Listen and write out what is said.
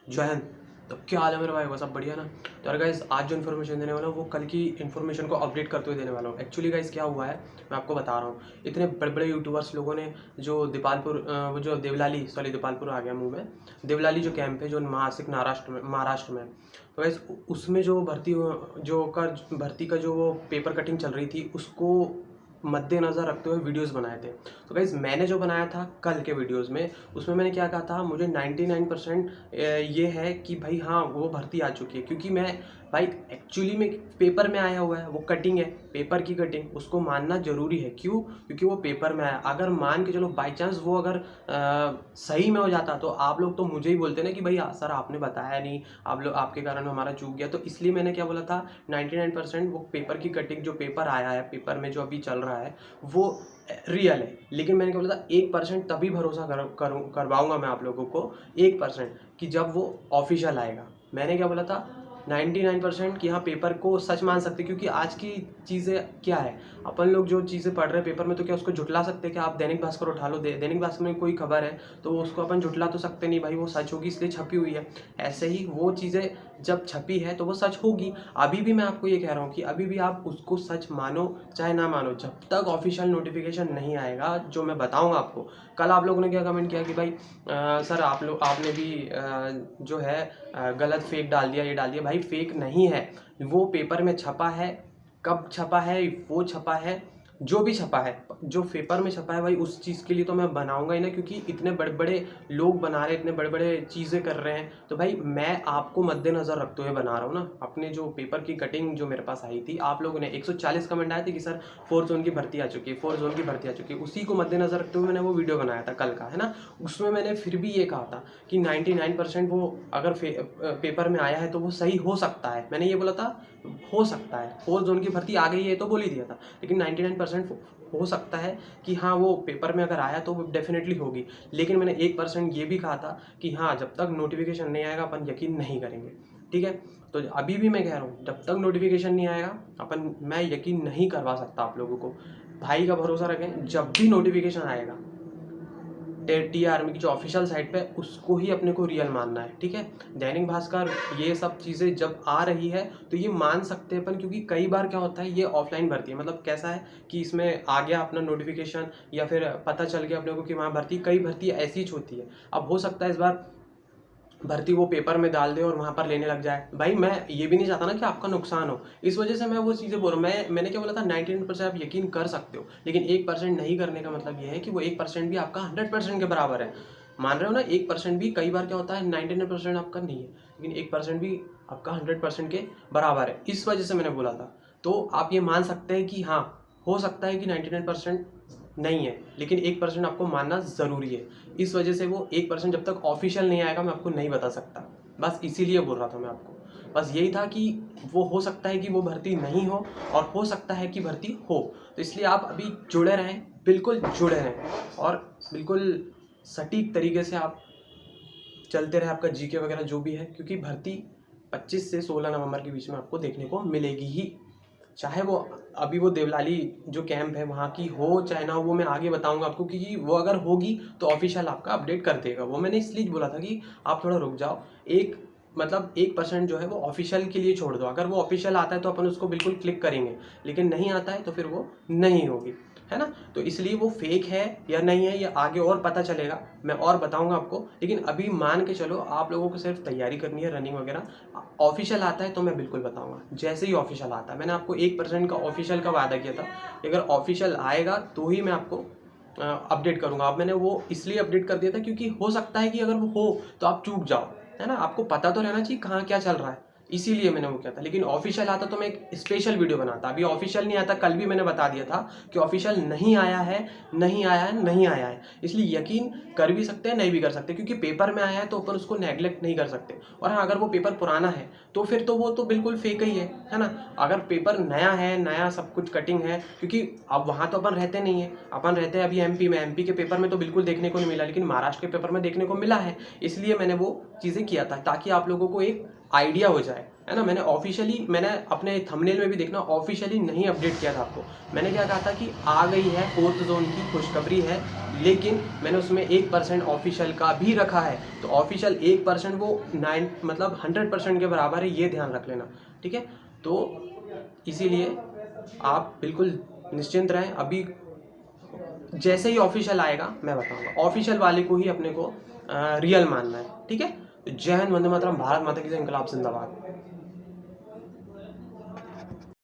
जय हिंद। तो क्या हाल है मेरे भाई, सब बढ़िया ना। तो यार गाइस, आज जो इन्फॉर्मेशन देने वाला हूँ वो कल की इन्फॉर्मेशन को अपडेट करते हुए देने वाला हूँ। एक्चुअली गाइस क्या हुआ है मैं आपको बता रहा हूँ। इतने बड़े बड़े यूट्यूबर्स लोगों ने जो वो जो देवलाली, सॉरी दीपालपुर आ गया मुंह में, देवलाली जो कैंप है जो नासिक महाराष्ट्र में, तो गाइस उसमें जो भर्ती का जो वो पेपर कटिंग चल रही थी उसको मद्देनज़र रखते हुए वीडियोस बनाए थे। तो गाइज़ मैंने जो बनाया था कल के वीडियोस में, उसमें मैंने क्या कहा था, मुझे 99% ये है कि भाई हाँ वो भर्ती आ चुकी है। क्योंकि मैं भाई एक्चुअली में पेपर में आया हुआ है, वो कटिंग है, पेपर की कटिंग, उसको मानना ज़रूरी है। क्यों? क्योंकि वो पेपर में आया। अगर मान के चलो बाई चांस वो अगर सही में हो जाता तो आप लोग तो मुझे ही बोलते ना कि भाई सर आपने बताया नहीं, आप लोग आपके कारण हमारा चूक गया। तो इसलिए मैंने क्या बोला था, 99% वो पेपर की कटिंग, जो पेपर आया है, पेपर में जो अभी चल रहा है वो रियल है। लेकिन मैंने क्या बोला था, 1% तभी भरोसा करवाऊंगा मैं आप लोगों को, 1% कि जब वो ऑफिशियल आएगा। मैंने क्या बोला था, 99% कि हाँ पेपर को सच मान सकते। क्योंकि आज की चीज़ें क्या है, अपन लोग जो चीज़ें पढ़ रहे हैं पेपर में, तो क्या उसको झुटला सकते हैं? क्या आप दैनिक भास्कर उठा लो, दैनिक भास्कर में कोई खबर है तो उसको अपन झुटला तो सकते नहीं भाई, वो सच होगी इसलिए छपी हुई है। ऐसे ही वो चीज़ें जब छपी है तो वो सच होगी। अभी भी मैं आपको ये कह रहा हूँ कि अभी भी आप उसको सच मानो चाहे ना मानो, जब तक ऑफिशियल नोटिफिकेशन नहीं आएगा जो मैं बताऊंगा आपको। कल आप लोगों ने क्या कमेंट किया कि भाई सर आपने भी जो है गलत फेक डाल दिया, ये डाल दिया। भाई फेक नहीं है, वो पेपर में छपा है। कब छपा है वो छपा है, जो भी छपा है, जो पेपर में छपा है भाई, उस चीज़ के लिए तो मैं बनाऊंगा ही ना। क्योंकि इतने बड़े बड़े लोग बना रहे हैं, इतने बड़े बड़े चीज़ें कर रहे हैं, तो भाई मैं आपको मद्देनज़र रखते हुए बना रहा हूँ ना। अपने जो पेपर की कटिंग जो मेरे पास आई थी, आप लोगों ने 140 कमेंट आए थे कि सर 4 जोन की भर्ती आ चुकी है, 4 जोन की भर्ती आ चुकी है, उसी को मद्देनज़र रखते हुए मैंने वो वीडियो बनाया था कल का, है ना। उसमें मैंने फिर भी ये कहा था कि 99% वो अगर पेपर में आया है तो वो सही हो सकता है। मैंने ये बोला था हो सकता है, 4 जोन की भर्ती आ गई है तो बोल ही दिया था। लेकिन 99% हो सकता है कि हाँ वो पेपर में अगर आया तो वो डेफिनेटली होगी। लेकिन मैंने 1% ये भी कहा था कि हाँ जब तक नोटिफिकेशन नहीं आएगा अपन यकीन नहीं करेंगे। ठीक है, तो अभी भी मैं कह रहा हूँ जब तक नोटिफिकेशन नहीं आएगा मैं यकीन नहीं करवा सकता आप लोगों को। भाई का भरोसा रखें, जब भी नोटिफिकेशन आएगा टी आर्मी की जो ऑफिशियल साइट पे, उसको ही अपने को रियल मानना है। ठीक है, दैनिक भास्कर ये सब चीज़ें जब आ रही है तो ये मान सकते हैं अपन। क्योंकि कई बार क्या होता है, ये ऑफलाइन भर्ती है, मतलब कैसा है कि इसमें आ गया अपना नोटिफिकेशन या फिर पता चल गया अपने को कि वहाँ भर्ती, कई भर्ती ऐसी ही होती है। अब हो सकता है इस बार भर्ती वो पेपर में डाल दे और वहाँ पर लेने लग जाए। भाई मैं ये भी नहीं चाहता ना कि आपका नुकसान हो, इस वजह से मैं वो चीज़ें बोल रहा हूँ। मैंने क्या बोला था, 99% आप यकीन कर सकते हो। लेकिन 1% नहीं करने का मतलब ये है कि वो 1% भी आपका 100% के बराबर है। मान रहे हो ना, 1% भी कई बार क्या होता है 99% आपका नहीं है, लेकिन 1% भी आपका 100% के बराबर है। इस वजह से मैंने बोला था। तो आप ये मान सकते हैं कि हाँ हो सकता है कि 99% नहीं है, लेकिन 1% आपको मानना ज़रूरी है। इस वजह से वो 1% जब तक ऑफिशियल नहीं आएगा मैं आपको नहीं बता सकता। बस इसीलिए बोल रहा था मैं आपको। बस यही था कि वो हो सकता है कि वो भर्ती नहीं हो और हो सकता है कि भर्ती हो। तो इसलिए आप अभी जुड़े रहें, बिल्कुल जुड़े रहें और बिल्कुल सटीक तरीके से आप चलते रहे, आपका जीके वगैरह जो भी है। क्योंकि भर्ती 25 से 16 नवंबर के बीच में आपको देखने को मिलेगी ही। चाहे वो अभी वो देवलाली जो कैंप है वहाँ की हो चाहे ना हो, वो मैं आगे बताऊंगा आपको। क्योंकि वो अगर होगी तो ऑफिशियल आपका अपडेट कर देगा। वो मैंने इसलिए बोला था कि आप थोड़ा रुक जाओ, एक मतलब 1% जो है वो ऑफिशियल के लिए छोड़ दो। अगर वो ऑफिशियल आता है तो अपन उसको बिल्कुल क्लिक करेंगे, लेकिन नहीं आता है तो फिर वो नहीं होगी, है ना। तो इसलिए वो फेक है या नहीं है ये आगे और पता चलेगा, मैं और बताऊंगा आपको। लेकिन अभी मान के चलो आप लोगों को सिर्फ तैयारी करनी है, रनिंग वगैरह। ऑफिशियल आता है तो मैं बिल्कुल बताऊंगा, जैसे ही ऑफिशियल आता है। मैंने आपको 1% का ऑफिशियल का वादा किया था, अगर ऑफिशियल आएगा तो ही मैं आपको अपडेट करूंगा। अब मैंने वो इसलिए अपडेट कर दिया था क्योंकि हो सकता है कि अगर वो हो तो आप चूक जाओ, है ना। आपको पता तो रहना चाहिए कहाँ क्या चल रहा है, इसीलिए मैंने वो किया था। लेकिन ऑफिशियल आता तो मैं एक स्पेशल वीडियो बनाता। अभी ऑफिशियल नहीं आता, कल भी मैंने बता दिया था कि ऑफिशियल नहीं आया है, नहीं आया है, नहीं आया है। इसलिए यकीन कर भी सकते हैं, नहीं भी कर सकते। क्योंकि पेपर में आया है तो अपन उसको नेग्लेक्ट नहीं कर सकते। और हाँ अगर वो पेपर पुराना है तो फिर तो वो तो बिल्कुल फेक ही है ना। अगर पेपर नया है, नया सब कुछ कटिंग है, क्योंकि अब वहाँ तो अपन रहते नहीं है, अपन रहते हैं अभी एमपी में। एमपी के पेपर में तो बिल्कुल देखने को नहीं मिला, लेकिन महाराष्ट्र के पेपर में देखने को मिला है। इसलिए मैंने वो चीज़ें किया था ताकि आप लोगों को एक आइडिया हो जाए, है ना। मैंने अपने थंबनेल में भी देखना, ऑफिशियली नहीं अपडेट किया था आपको। मैंने क्या कहा था कि आ गई है 4th जोन की खुशखबरी है, लेकिन मैंने उसमें 1% ऑफिशियल का भी रखा है। तो ऑफिशियल 1% वो 100% के बराबर है, ये ध्यान रख लेना, ठीक है। तो इसीलिए आप बिल्कुल निश्चिंत रहें। अभी जैसे ही ऑफिशियल आएगा मैं बताऊंगा, ऑफिशियल वाले को ही अपने को रियल मानना है, ठीक है। जय हिंद, वंदे मातरम, भारत माता की जय, इंकलाब जिंदाबाद।